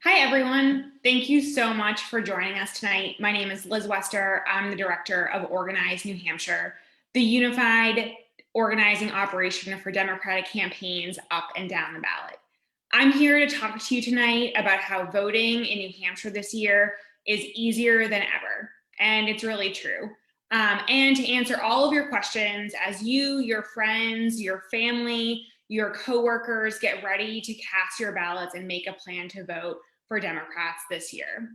Hi, everyone. Thank you so much for joining us tonight. My name is Liz Wester. I'm the director of Organize New Hampshire, the unified organizing operation for Democratic campaigns up and down the ballot. I'm here to talk to you tonight about how voting in New Hampshire this year is easier than ever. And it's really true. And to answer all of your questions as you, your friends, your family, your coworkers get ready to cast your ballots and make a plan to vote for Democrats this year.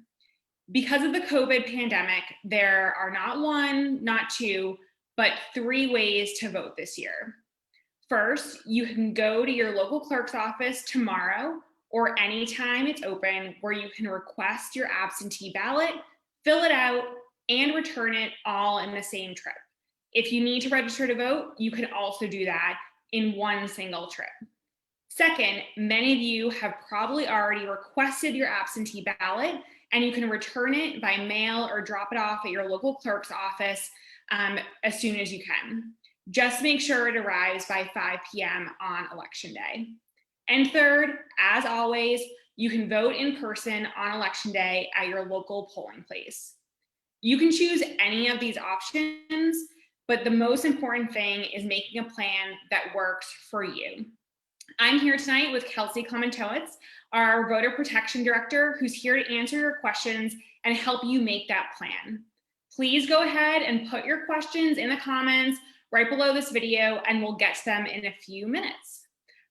Because of the COVID pandemic, there are not one, not two, but three ways to vote this year. First, you can go to your local clerk's office tomorrow or anytime it's open where you can request your absentee ballot, fill it out, and return it all in the same trip. If you need to register to vote, you can also do that in one single trip. Second, many of you have probably already requested your absentee ballot, and you can return it by mail or drop it off at your local clerk's office as soon as you can. Just make sure it arrives by 5 p.m. on Election Day. And third, as always, you can vote in person on Election Day at your local polling place. You can choose any of these options, but the most important thing is making a plan that works for you. I'm here tonight with Kelsey Clementowitz, our Voter Protection Director, who's here to answer your questions and help you make that plan. Please go ahead and put your questions in the comments right below this video, and we'll get to them in a few minutes.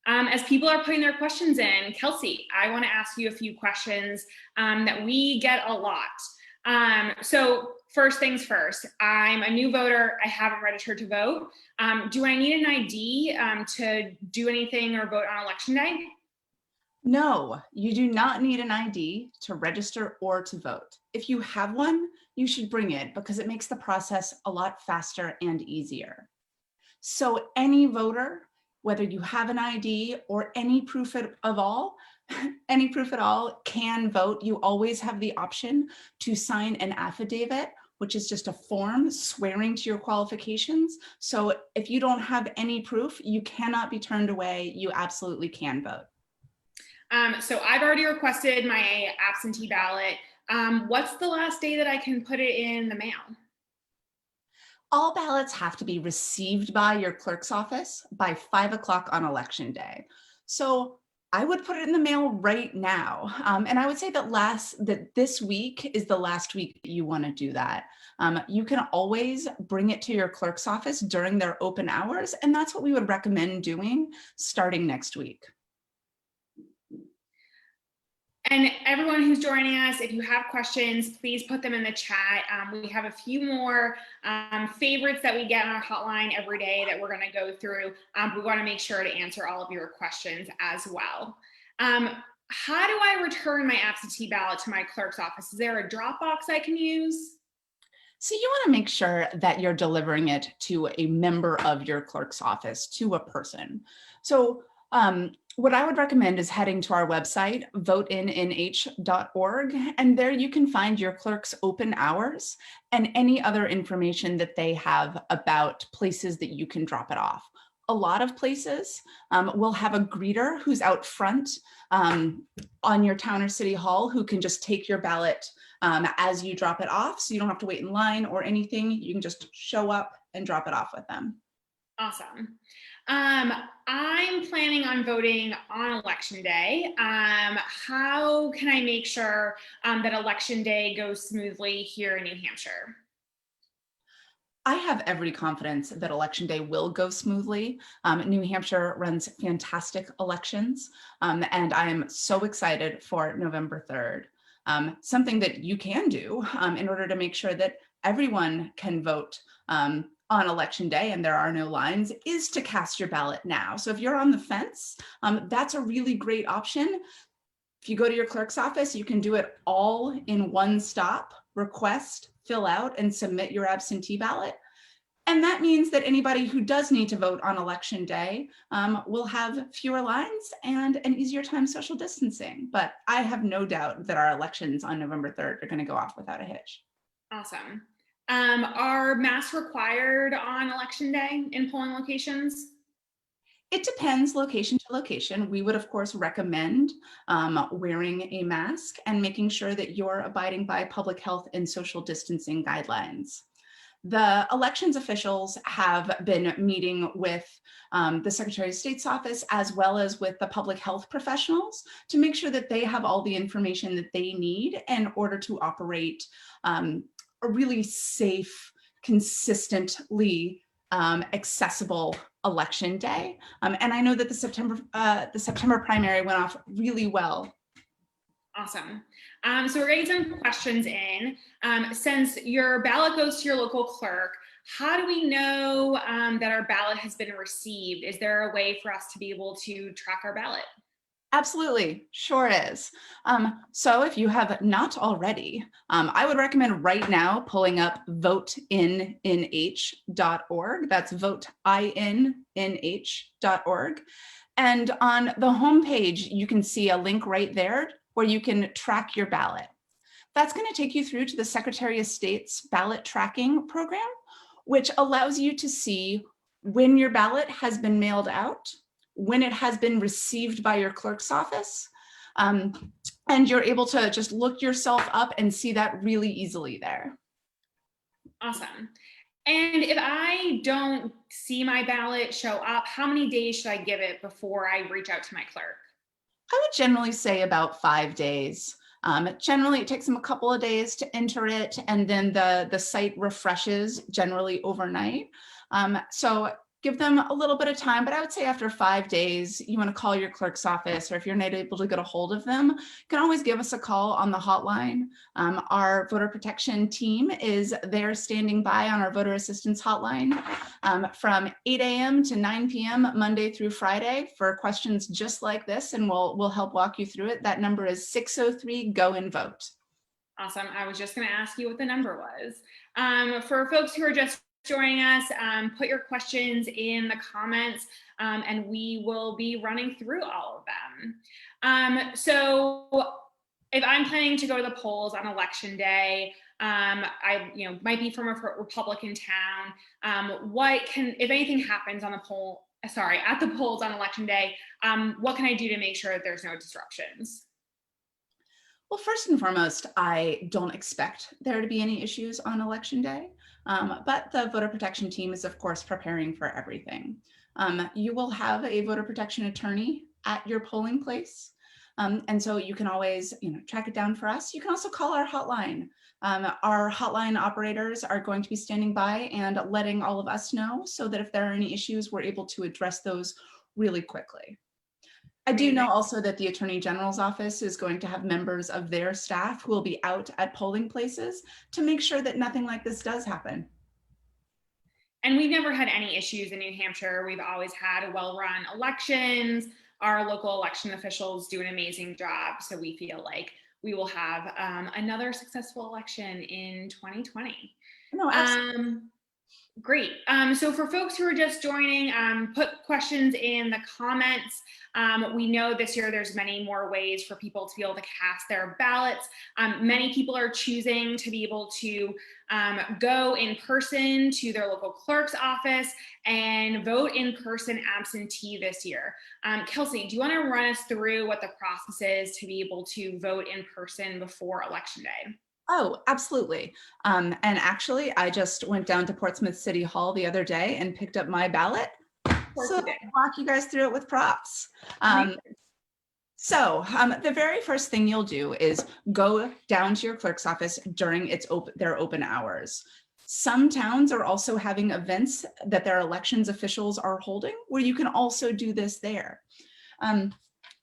As people are putting their questions in, Kelsey, I want to ask you a few questions that we get a lot. So first things first, I'm a new voter. I haven't registered to vote. Do I need an ID to do anything or vote on Election Day? No, you do not need an ID to register or to vote. If you have one, you should bring it because it makes the process a lot faster and easier. So any voter, whether you have an ID or any proof at all, can vote. You always have the option to sign an affidavit, which is just a form swearing to your qualifications. So if you don't have any proof, you cannot be turned away. You absolutely can vote. So I've already requested my absentee ballot. What's the last day that I can put it in the mail? All ballots have to be received by your clerk's office by 5 o'clock on Election Day. So I would put it in the mail right now. And I would say that this week is the last week that you want to do that. You can always bring it to your clerk's office during their open hours. And that's what we would recommend doing starting next week. And everyone who's joining us, if you have questions, please put them in the chat. We have a few more favorites that we get on our hotline every day that we're going to go through. We want to make sure to answer all of your questions as well. How do I return my absentee ballot to my clerk's office? Is there a drop box I can use? So you want to make sure that you're delivering it to a member of your clerk's office, to a person. So what I would recommend is heading to our website, voteinnh.org, and there you can find your clerk's open hours and any other information that they have about places that you can drop it off. A lot of places will have a greeter who's out front on your town or city hall who can just take your ballot as you drop it off. So you don't have to wait in line or anything. You can just show up and drop it off with them. Awesome. I'm planning on voting on Election Day. How can I make sure that Election Day goes smoothly here in New Hampshire? I have every confidence that Election Day will go smoothly. New Hampshire runs fantastic elections, and I am so excited for November 3rd. Something that you can do in order to make sure that everyone can vote on Election Day and there are no lines is to cast your ballot now. So if you're on the fence, that's a really great option. If you go to your clerk's office, you can do it all in one stop, request, fill out, and submit your absentee ballot. And that means that anybody who does need to vote on Election Day will have fewer lines and an easier time social distancing. But I have no doubt that our elections on November 3rd are going to go off without a hitch. Awesome. Are masks required on Election Day in polling locations? It depends location to location. We would, of course, recommend wearing a mask and making sure that you're abiding by public health and social distancing guidelines. The elections officials have been meeting with the Secretary of State's office as well as with the public health professionals to make sure that they have all the information that they need in order to operate a really safe, consistently accessible election day. And I know that the September primary went off really well. Awesome. So we're getting some questions in. Since your ballot goes to your local clerk, how do we know that our ballot has been received? Is there a way for us to be able to track our ballot? Absolutely, sure is. So if you have not already, I would recommend right now pulling up voteinh.org. That's voteinh.org. And on the homepage, you can see a link right there where you can track your ballot. That's going to take you through to the Secretary of State's ballot tracking program, which allows you to see when your ballot has been mailed out, when it has been received by your clerk's office, and you're able to just look yourself up and see that really easily there. Awesome. And if I don't see my ballot show up, how many days should I give it before I reach out to my clerk? I would generally say about 5 days. Generally, it takes them a couple of days to enter it, and then the site refreshes generally overnight. So give them a little bit of time, but I would say after 5 days, you want to call your clerk's office, or if you're not able to get a hold of them, you can always give us a call on the hotline. Our voter protection team is there standing by on our voter assistance hotline from 8 a.m. to 9 p.m. Monday through Friday for questions just like this, and we'll help walk you through it. That number is 603-GO-AND-VOTE. Awesome. I was just going to ask you what the number was. For folks who are just joining us, put your questions in the comments and we will be running through all of them. So if I'm planning to go to the polls on election day, I might be from a Republican town. If anything happens on the at the polls on election day, what can I do to make sure that there's no disruptions? Well, first and foremost, I don't expect there to be any issues on election day. But the voter protection team is, of course, preparing for everything. You will have a voter protection attorney at your polling place. And so you can always track it down for us. You can also call our hotline. Our hotline operators are going to be standing by and letting all of us know so that if there are any issues, we're able to address those really quickly. I do know also that the Attorney General's office is going to have members of their staff who will be out at polling places to make sure that nothing like this does happen. And we've never had any issues in New Hampshire. We've always had well-run elections. Our local election officials do an amazing job. So we feel like we will have another successful election in 2020. No, absolutely. Great. So for folks who are just joining, put questions in the comments. We know this year there's many more ways for people to be able to cast their ballots. Many people are choosing to be able to go in person to their local clerk's office and vote in person absentee this year. Kelsey, do you want to run us through what the process is to be able to vote in person before Election Day? Oh, absolutely. And actually, I just went down to Portsmouth City Hall the other day and picked up my ballot. So I'll walk you guys through it with props. The very first thing you'll do is go down to your clerk's office during their open hours. Some towns are also having events that their elections officials are holding where you can also do this there.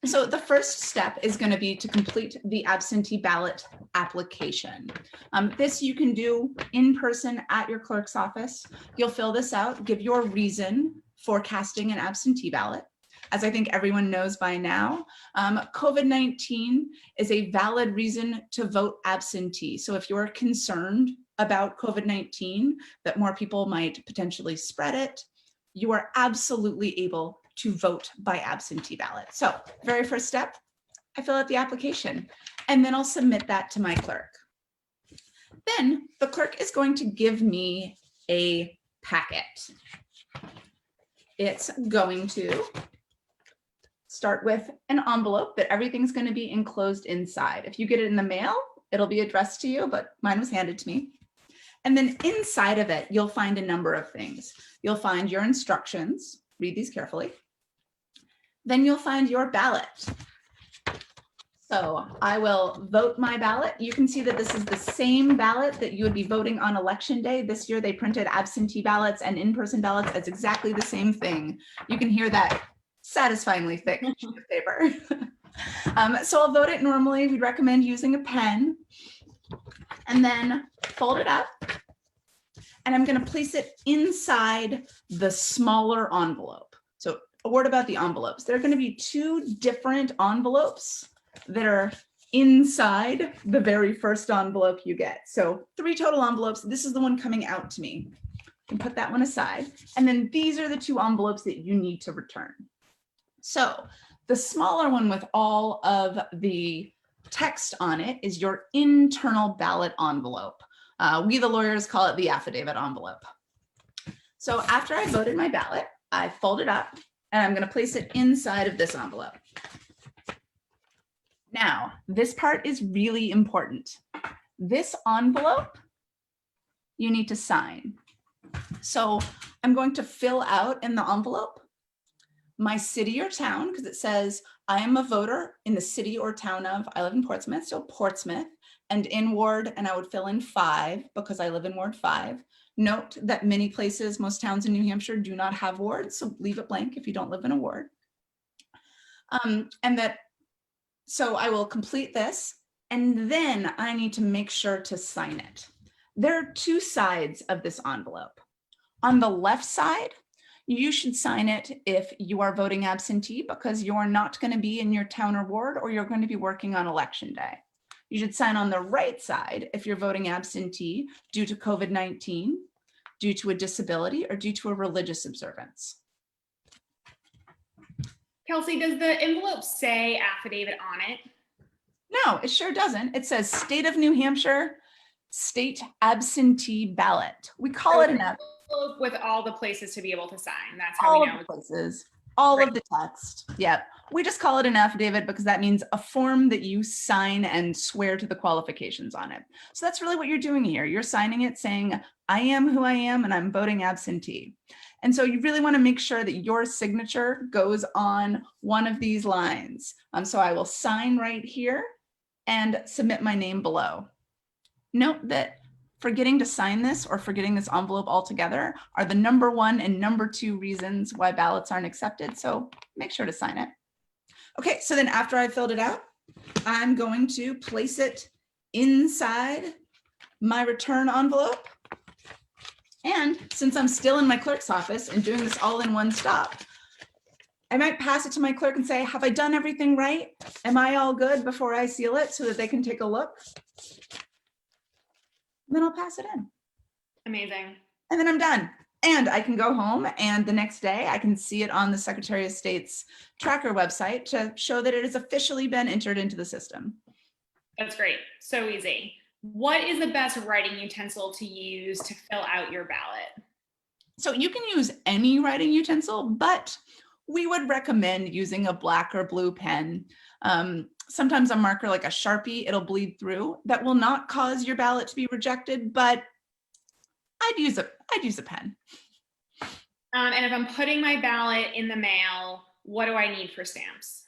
So the first step is going to be to complete the absentee ballot application. This you can do in person at your clerk's office. You'll fill this out, give your reason for casting an absentee ballot. As I think everyone knows by now, COVID-19 is a valid reason to vote absentee. So if you're concerned about COVID-19, that more people might potentially spread it, you are absolutely able to vote by absentee ballot. So very first step, I fill out the application and then I'll submit that to my clerk. Then the clerk is going to give me a packet. it's going to start with an envelope that everything's going to be enclosed inside. If you get it in the mail, it'll be addressed to you, but mine was handed to me. And then inside of it, you'll find a number of things. You'll find your instructions. Read these carefully. Then you'll find your ballot. So I will vote my ballot. You can see that this is the same ballot that you would be voting on election day. This year they printed absentee ballots and in-person ballots. It's exactly the same thing. You can hear that satisfyingly thick sheet of paper. So I'll vote it normally. We'd recommend using a pen and then fold it up. And I'm going to place it inside the smaller envelope. So a word about the envelopes. There are going to be 2 different envelopes that are inside the very first envelope you get. So 3 total envelopes. This is the one coming out to me. You can put that one aside. And then these are the 2 envelopes that you need to return. So the smaller one with all of the text on it is your internal ballot envelope. We, the lawyers, call it the affidavit envelope. So after I voted my ballot, I fold it up and I'm going to place it inside of this envelope. Now, this part is really important. This envelope, you need to sign. So I'm going to fill out in the envelope my city or town, because it says I am a voter in the city or town of, I live in Portsmouth, so Portsmouth, and in ward, and I would fill in 5 because I live in ward 5. Note that many places, most towns in New Hampshire do not have wards, so leave it blank if you don't live in a ward. So I will complete this, and then I need to make sure to sign it. There are 2 sides of this envelope. On the left side, you should sign it if you are voting absentee because you are not going to be in your town or ward, or you're going to be working on election day. You should sign on the right side if you're voting absentee due to COVID-19, due to a disability, or due to a religious observance. Kelsey, does the envelope say affidavit on it? No, it sure doesn't. It says State of New Hampshire, State Absentee Ballot. We call it an envelope with all the places to be able to sign. That's how all we know. of the places, all Right. of the text. Yep. We just call it an affidavit because that means a form that you sign and swear to the qualifications on it. So that's really what you're doing here. You're signing it saying, I am who I am and I'm voting absentee. And so you really want to make sure that your signature goes on one of these lines. So I will sign right here and submit my name below. Note that forgetting to sign this or forgetting this envelope altogether are the number 1 and number 2 reasons why ballots aren't accepted. So make sure to sign it. Okay, so then after I filled it out, I'm going to place it inside my return envelope. And since I'm still in my clerk's office and doing this all in one stop, I might pass it to my clerk and say, have I done everything right? Am I all good before I seal it so that they can take a look? And then I'll pass it in. Amazing. And then I'm done. And I can go home and the next day I can see it on the Secretary of State's tracker website to show that it has officially been entered into the system. That's great. So easy. What is the best writing utensil to use to fill out your ballot? So you can use any writing utensil, but we would recommend using a black or blue pen. Sometimes a marker like a Sharpie, it'll bleed through. That will not cause your ballot to be rejected, but I'd use a pen. And if I'm putting my ballot in the mail, what do I need for stamps?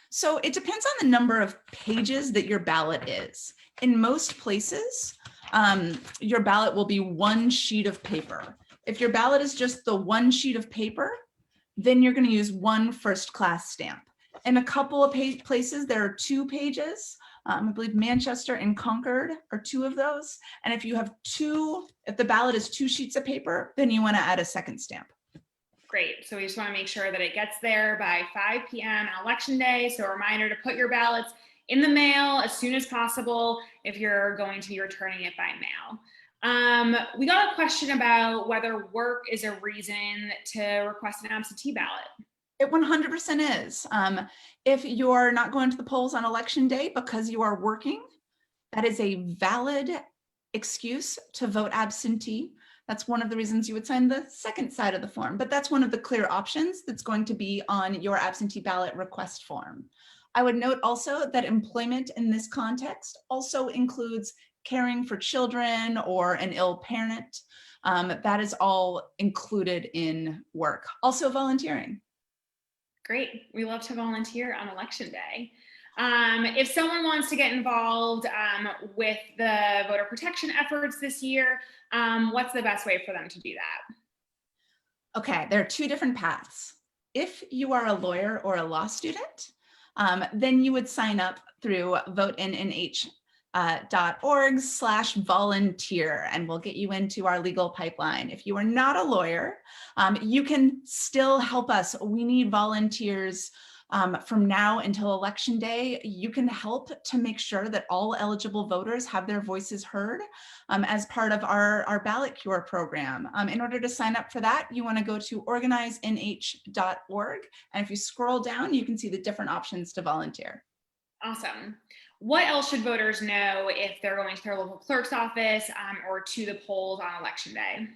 So it depends on the number of pages that your ballot is. In most places, your ballot will be 1 sheet of paper. If your ballot is just the 1 sheet of paper, then you're going to use 1 first-class stamp. In a couple of places, there are 2 pages. I believe Manchester and Concord are 2 of those. And if you have 2, if the ballot is 2 sheets of paper, then you want to add a second stamp. Great. So we just want to make sure that it gets there by 5 p.m. on election day. So a reminder to put your ballots in the mail as soon as possible if you're going to be returning it by mail. We got a question about whether work is a reason to request an absentee ballot. It 100% is. If you're not going to the polls on election day because you are working, that is a valid excuse to vote absentee. That's one of the reasons you would sign the second side of the form, but that's one of the clear options that's going to be on your absentee ballot request form. I would note also that employment in this context also includes caring for children or an ill parent. That is all included in work. Also volunteering. Great. We love to volunteer on election day. If someone wants to get involved with the voter protection efforts this year, what's the best way for them to do that? Okay, there are two different paths. If you are a lawyer or a law student, then you would sign up through votennnh.org/volunteer, and we'll get you into our legal pipeline. If you are not a lawyer, you can still help us. We need volunteers from now until Election Day. You can help to make sure that all eligible voters have their voices heard as part of our ballot cure program. In order to sign up for that, you want to go to organizenh.org. And if you scroll down, you can see the different options to volunteer. Awesome. What else should voters know if they're going to their local clerk's office or to the polls on Election Day?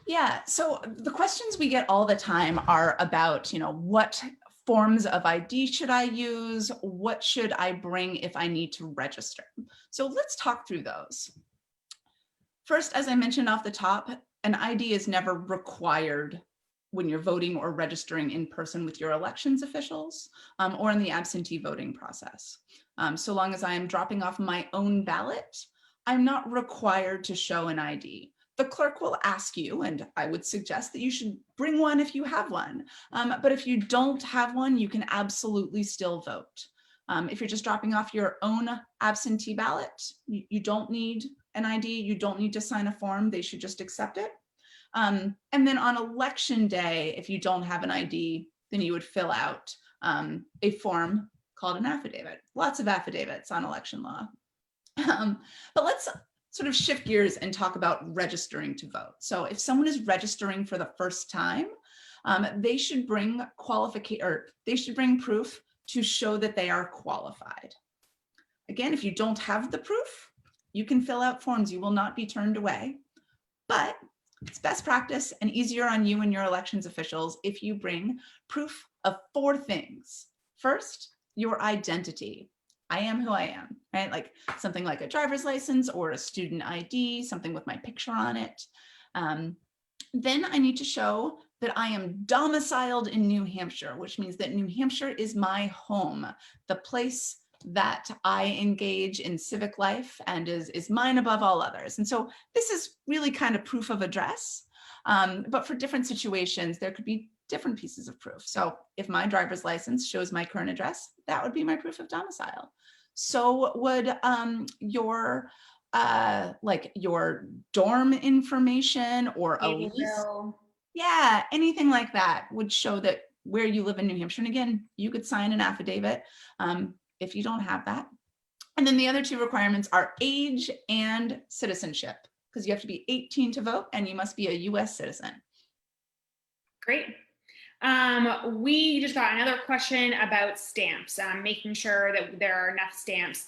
Yeah, so the questions we get all the time are about, what forms of ID should I use? What should I bring if I need to register? So let's talk through those. First, as I mentioned off the top, an ID is never required when you're voting or registering in person with your elections officials or in the absentee voting process. So long as I am dropping off my own ballot, I'm not required to show an ID. The clerk will ask you, and I would suggest that you should bring one if you have one. But if you don't have one, you can absolutely still vote. If you're just dropping off your own absentee ballot, you don't need an ID, you don't need to sign a form, they should just accept it. And then on Election Day, if you don't have an ID, then you would fill out a form called an affidavit. Lots of affidavits on election law. But let's sort of shift gears and talk about registering to vote. So if someone is registering for the first time, they should bring proof to show that they are qualified. Again, if you don't have the proof, you can fill out forms. You will not be turned away. But it's best practice and easier on you and your elections officials if you bring proof of 4 things. First, your identity. I am who I am, right? Like something like a driver's license or a student ID, something with my picture on it. Then I need to show that I am domiciled in New Hampshire, which means that New Hampshire is my home, the place that I engage in civic life and is mine above all others. And so this is really kind of proof of address, but for different situations, there could be different pieces of proof. So if my driver's license shows my current address, that would be my proof of domicile. So would your dorm information or a lease, yeah, anything like that would show that where you live in New Hampshire. And again, you could sign an affidavit if you don't have that. And then the other 2 requirements are age and citizenship, because you have to be 18 to vote and you must be a US citizen. Great. We just got another question about stamps, making sure that there are enough stamps.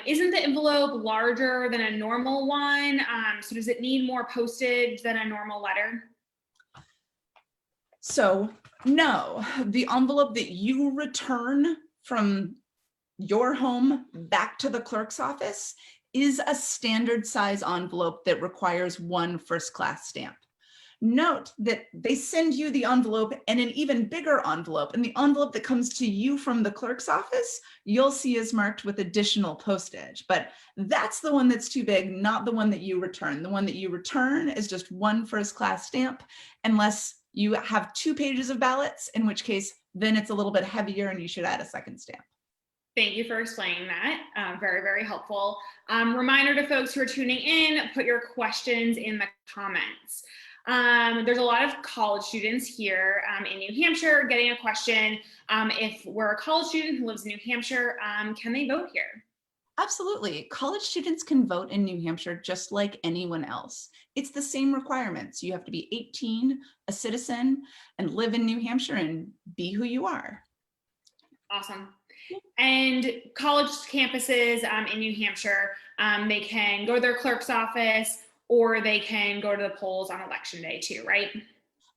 Isn't the envelope larger than a normal one? So does it need more postage than a normal letter? So no, the envelope that you return from your home back to the clerk's office is a standard size envelope that requires 1 first-class stamp. Note that they send you the envelope and an even bigger envelope, and the envelope that comes to you from the clerk's office, you'll see is marked with additional postage, but that's the one that's too big, not the one that you return. The one that you return is just 1 first-class stamp, unless you have 2 pages of ballots, in which case, then it's a little bit heavier and you should add a second stamp. Thank you for explaining that. Very, very helpful. Reminder to folks who are tuning in, put your questions in the comments. There's a lot of college students here in New Hampshire getting a question. If we're a college student who lives in New Hampshire, can they vote here? Absolutely. College students can vote in New Hampshire just like anyone else. It's the same requirements. You have to be 18, a citizen, and live in New Hampshire and be who you are. Awesome. And college campuses in New Hampshire, they can go to their clerk's office, or they can go to the polls on election day too, right?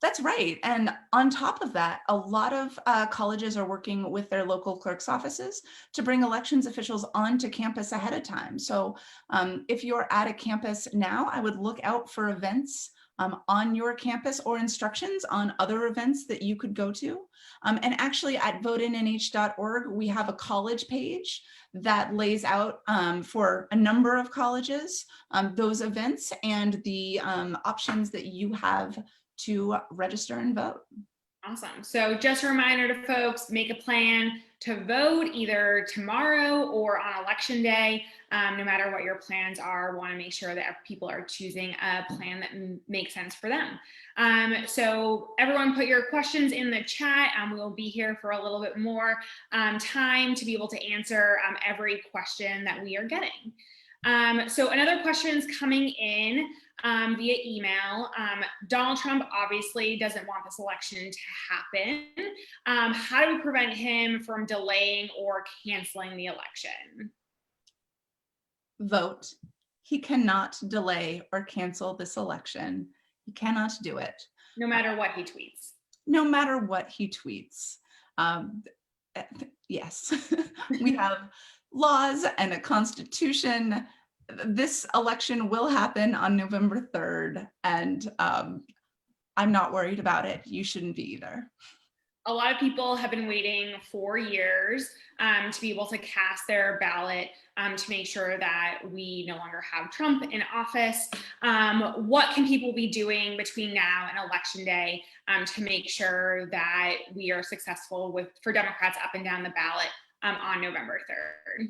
That's right. And on top of that, a lot of colleges are working with their local clerk's offices to bring elections officials onto campus ahead of time. So if you're at a campus now, I would look out for events on your campus or instructions on other events that you could go to. And actually at voteinnh.org, we have a college page that lays out for a number of colleges those events and the options that you have to register and vote. Awesome. So just a reminder to folks, make a plan to vote either tomorrow or on election day. No matter what your plans are, want to make sure that people are choosing a plan that makes sense for them. So everyone put your questions in the chat. We will be here for a little bit more time to be able to answer every question that we are getting. So another question is coming in via email. Donald Trump obviously doesn't want this election to happen. How do we prevent him from delaying or canceling the election? Vote. He cannot delay or cancel this election. He cannot do it. No matter what he tweets. No matter what he tweets. Yes, we have laws and a constitution. This election will happen on November 3rd, and I'm not worried about it. You shouldn't be either. A lot of people have been waiting 4 years to be able to cast their ballot to make sure that we no longer have Trump in office. What can people be doing between now and election day to make sure that we are successful for Democrats up and down the ballot on November 3rd?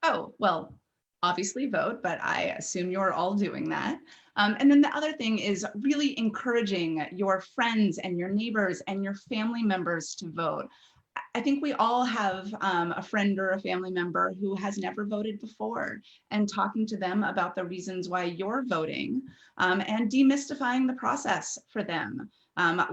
Oh, well, obviously vote, but I assume you're all doing that. And then the other thing is really encouraging your friends and your neighbors and your family members to vote. I think we all have a friend or a family member who has never voted before, and talking to them about the reasons why you're voting and demystifying the process for them.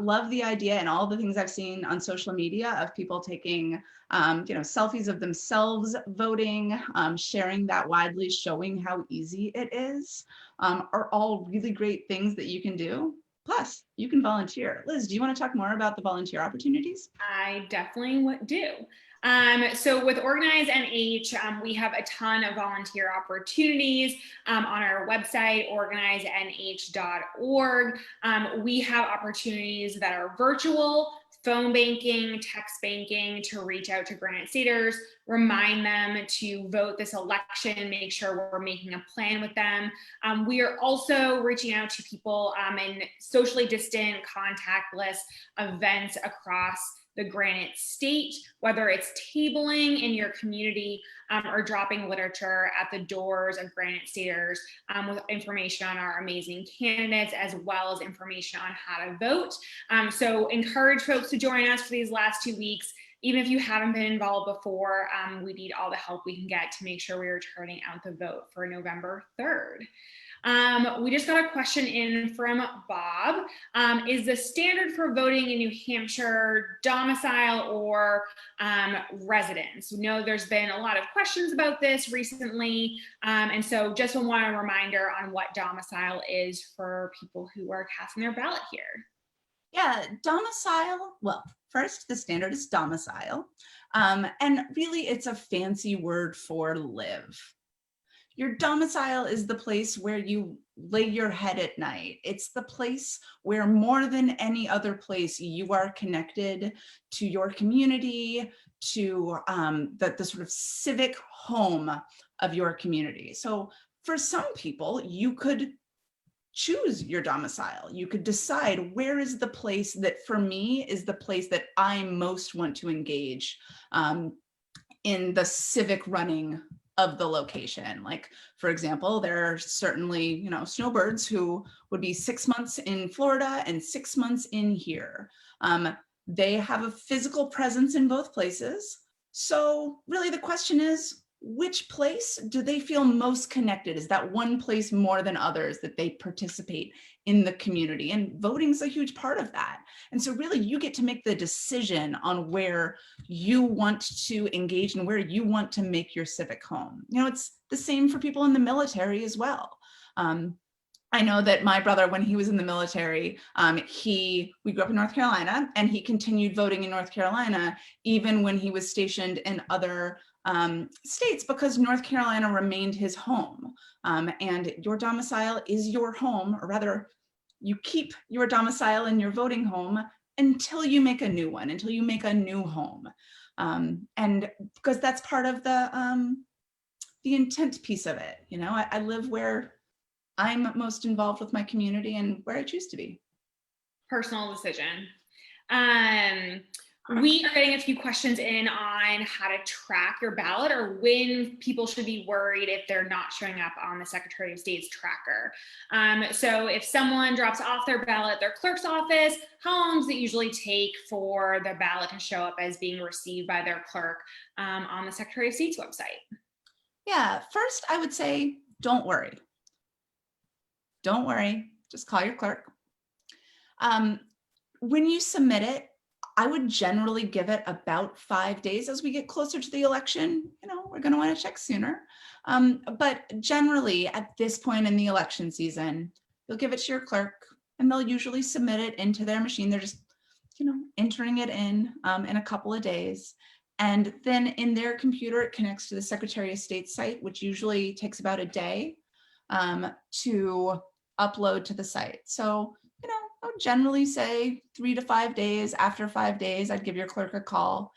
Love the idea and all the things I've seen on social media of people taking selfies of themselves voting, sharing that widely, showing how easy it is, are all really great things that you can do. Plus, you can volunteer. Liz, do you want to talk more about the volunteer opportunities? I definitely do. So with Organize NH, we have a ton of volunteer opportunities on our website, organizeng.org. We have opportunities that are virtual, phone banking, text banking, to reach out to Granite Staters, remind them to vote this election, make sure we're making a plan with them. We are also reaching out to people in socially distant, contactless events across the Granite State, whether it's tabling in your community or dropping literature at the doors of Granite Staters with information on our amazing candidates, as well as information on how to vote. So encourage folks to join us for these last 2 weeks. Even if you haven't been involved before, we need all the help we can get to make sure we are turning out the vote for November 3rd. We just got a question in from Bob. Is the standard for voting in New Hampshire domicile or residence? We know there's been a lot of questions about this recently. And so just want a reminder on what domicile is for people who are casting their ballot here. Yeah, domicile, well, first, the standard is domicile. And really, it's a fancy word for live. Your domicile is the place where you lay your head at night. It's the place where more than any other place you are connected to your community, to the sort of civic home of your community. So for some people, you could choose your domicile. You could decide where is the place that for me is the place that I most want to engage in the civic running of the location. Like, for example, there are certainly, snowbirds who would be 6 months in Florida and 6 months in here. They have a physical presence in both places. So really the question is, which place do they feel most connected? Is that one place more than others that they participate in the community? And voting is a huge part of that. And so really you get to make the decision on where you want to engage and where you want to make your civic home. It's the same for people in the military as well. I know that my brother, when he was in the military, we grew up in North Carolina, and he continued voting in North Carolina even when he was stationed in other states, because North Carolina remained his home. And your domicile is your home, or rather, you keep your domicile in your voting home until you make a new one, until you make a new home. And because that's part of the intent piece of it. You know, I live where I'm most involved with my community and where I choose to be. Personal decision. We are getting a few questions in on how to track your ballot, or when people should be worried if they're not showing up on the Secretary of State's tracker. So if someone drops off their ballot at their clerk's office, how long does it usually take for the ballot to show up as being received by their clerk on the Secretary of State's website? Yeah, first I would say, don't worry. Don't worry, just call your clerk. When you submit it, I would generally give it about 5 days. As we get closer to the election, you know, we're going to want to check sooner. But generally at this point in the election season, you'll give it to your clerk and they'll usually submit it into their machine. They're just, you know, entering it in a couple of days. And then in their computer, it connects to the Secretary of State site, which usually takes about a day to upload to the site. So, you know, I would generally say 3 to 5 days. After 5 days, I'd give your clerk a call.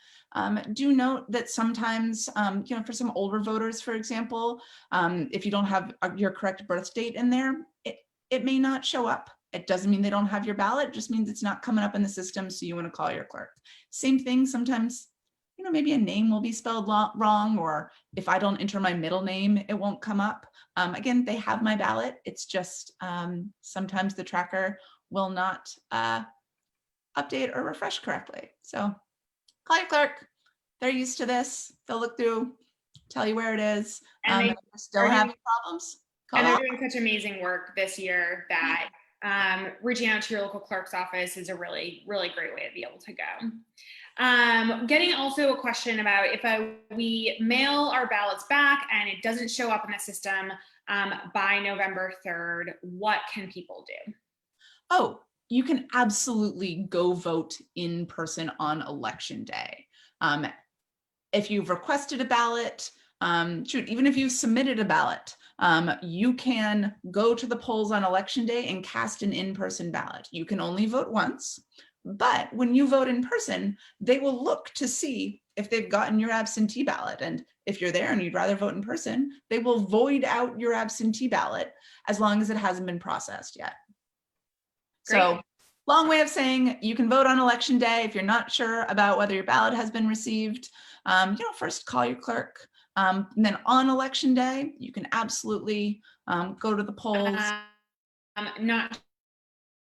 Do note that sometimes, you know, for some older voters, for example, if you don't have your correct birth date in there, it may not show up. It doesn't mean they don't have your ballot. It just means it's not coming up in the system. So you want to call your clerk. Same thing. Sometimes, you know, maybe a name will be spelled wrong, or if I don't enter my middle name, it won't come up. Again, they have my ballot. It's just sometimes the tracker will not update or refresh correctly. So call your clerk. They're used to this. They'll look through, tell you where it is. And if you're still having problems, call they're out. doing such amazing work this year that reaching out to your local clerk's office is a really, really great way to be able to go. Getting also a question about if we mail our ballots back and it doesn't show up in the system by November 3rd, what can people do? Oh, you can absolutely go vote in person on election day. If you've requested a ballot, even if you've submitted a ballot, you can go to the polls on election day and cast an in-person ballot. You can only vote once, but when you vote in person, they will look to see if they've gotten your absentee ballot. And if you're there and you'd rather vote in person, they will void out your absentee ballot as long as it hasn't been processed yet. Great. So long way of saying you can vote on election day. If you're not sure about whether your ballot has been received, you know, first call your clerk. And then on election day, you can absolutely go to the polls. Not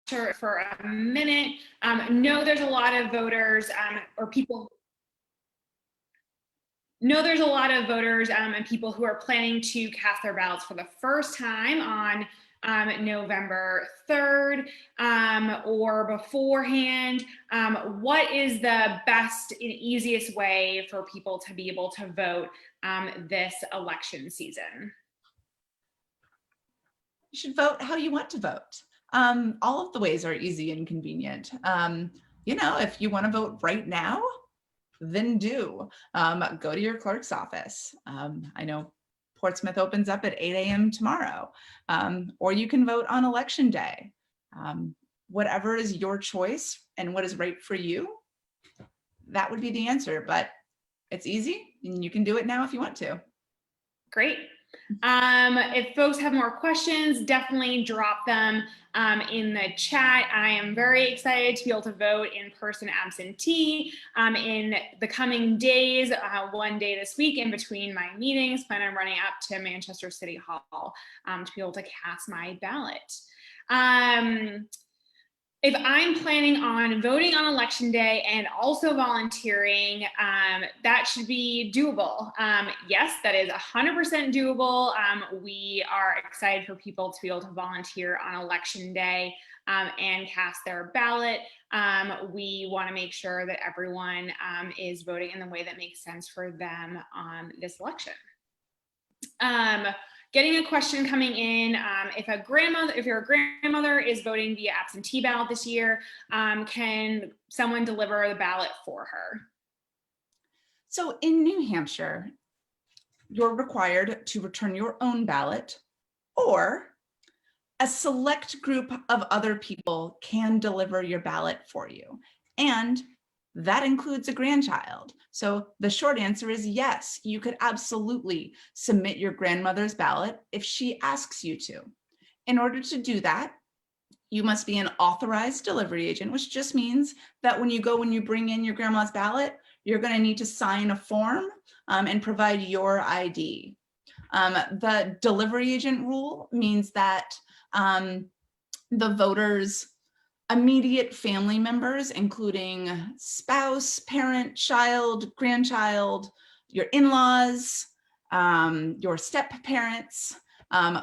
sure for a minute. No, there's a lot of voters or people. No, there's a lot of voters and people who are planning to cast their ballots for the first time on November 3rd or beforehand. What is the best and easiest way for people to be able to vote this election season? You should vote how you want to vote. All of the ways are easy and convenient. You know, if you want to vote right now, then do. Go to your clerk's office. I know Portsmouth opens up at 8 a.m. tomorrow, or you can vote on election day. Whatever is your choice and what is right for you, that would be the answer, but it's easy and you can do it now if you want to. Great. If folks have more questions, definitely drop them in the chat. I am very excited to be able to vote in person absentee in the coming days, one day this week in between my meetings. Plan on running up to Manchester City Hall to be able to cast my ballot. If I'm planning on voting on election day and also volunteering, that should be doable. Yes, that is 100% doable. We are excited for people to be able to volunteer on election day and cast their ballot. We want to make sure that everyone is voting in the way that makes sense for them on this election. getting a question coming in, if your grandmother is voting via absentee ballot this year, can someone deliver the ballot for her? So in New Hampshire, you're required to return your own ballot, or a select group of other people can deliver your ballot for you. And that includes a grandchild. So the short answer is yes, you could absolutely submit your grandmother's ballot if she asks you to. In order to do that, you must be an authorized delivery agent, which just means that when you bring in your grandma's ballot, you're going to need to sign a form and provide your ID. The delivery agent rule means that the voters' immediate family members, including spouse, parent, child, grandchild, your in-laws, your step-parents,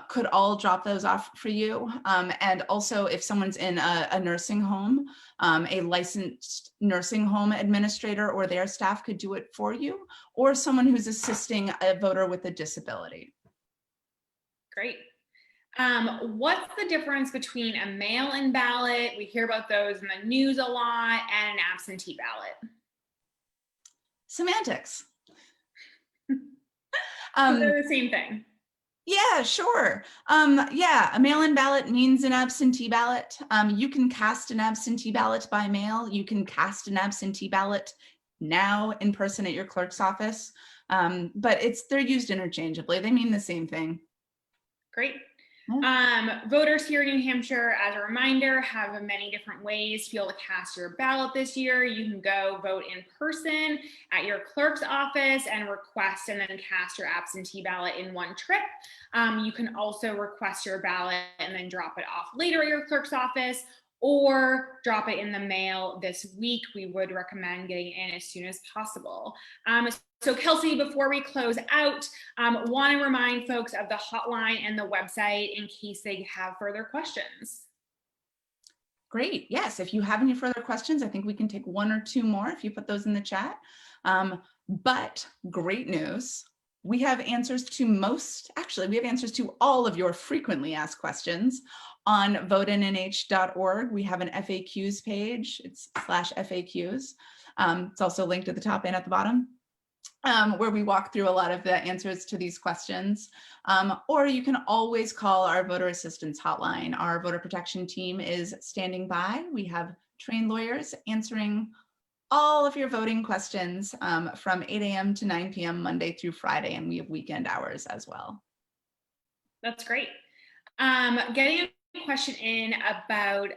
could all drop those off for you. And also if someone's in a nursing home, a licensed nursing home administrator or their staff could do it for you, or someone who's assisting a voter with a disability. Great. What's the difference between a mail-in ballot, we hear about those in the news a lot, and an absentee ballot? Semantics. They're the same thing. Yeah, sure. Yeah, a mail-in ballot means an absentee ballot. You can cast an absentee ballot by mail. You can cast an absentee ballot now in person at your clerk's office, but they're used interchangeably. They mean the same thing. Great. Voters here in New Hampshire, as a reminder, have many different ways to be able to cast your ballot this year. You can go vote in person at your clerk's office and request and then cast your absentee ballot in one trip. You can also request your ballot and then drop it off later at your clerk's office, or drop it in the mail this week. We would recommend getting it in as soon as possible. So Kelsey, before we close out, want to remind folks of the hotline and the website in case they have further questions. Great. Yes, if you have any further questions, I think we can take one or two more if you put those in the chat. But great news. We have answers to we have answers to all of your frequently asked questions on voteinnh.org. We have an FAQs page. It's /FAQs. It's also linked at the top and at the bottom, where we walk through a lot of the answers to these questions. Or you can always call our voter assistance hotline. Our voter protection team is standing by. We have trained lawyers answering all of your voting questions from 8 a.m. to 9 p.m. Monday through Friday, and we have weekend hours as well. That's great. Getting a question in about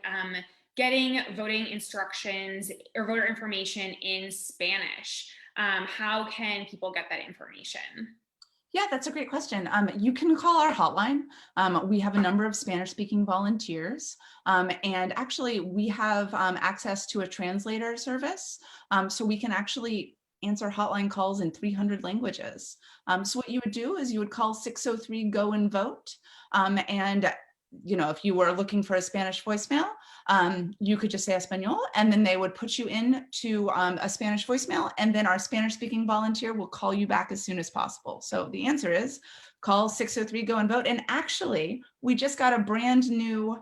getting voting instructions or voter information in Spanish. How can people get that information? Yeah, that's a great question. You can call our hotline. We have a number of Spanish-speaking volunteers, and actually we have access to a translator service, so we can actually answer hotline calls in 300 languages. So what you would do is you would call 603-GO-AND-VOTE, and if you were looking for a Spanish voicemail, you could just say Espanol, and then they would put you in to a Spanish voicemail, and then our Spanish-speaking volunteer will call you back as soon as possible. So the answer is call 603-GO-AND-VOTE. And actually, we just got a brand new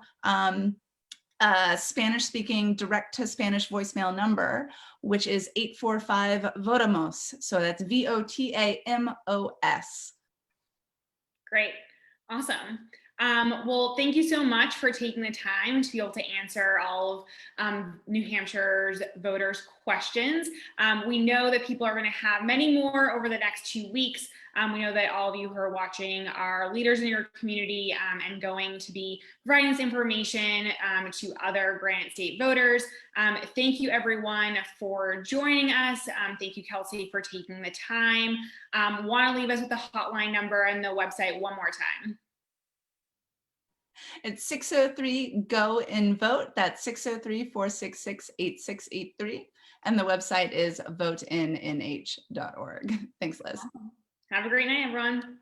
Spanish-speaking direct-to-Spanish voicemail number, which is 845-VOTAMOS. So that's VOTAMOS. Great. Awesome. Well, thank you so much for taking the time to be able to answer all of New Hampshire's voters' questions. We know that people are going to have many more over the next 2 weeks. We know that all of you who are watching are leaders in your community and going to be providing this information to other Granite State voters. Thank you everyone for joining us. Thank you, Kelsey, for taking the time. Want to leave us with the hotline number and the website one more time. It's 603-GO-AND-VOTE. That's 603-466-8683. And the website is voteinnh.org. Thanks, Liz. Have a great night, everyone.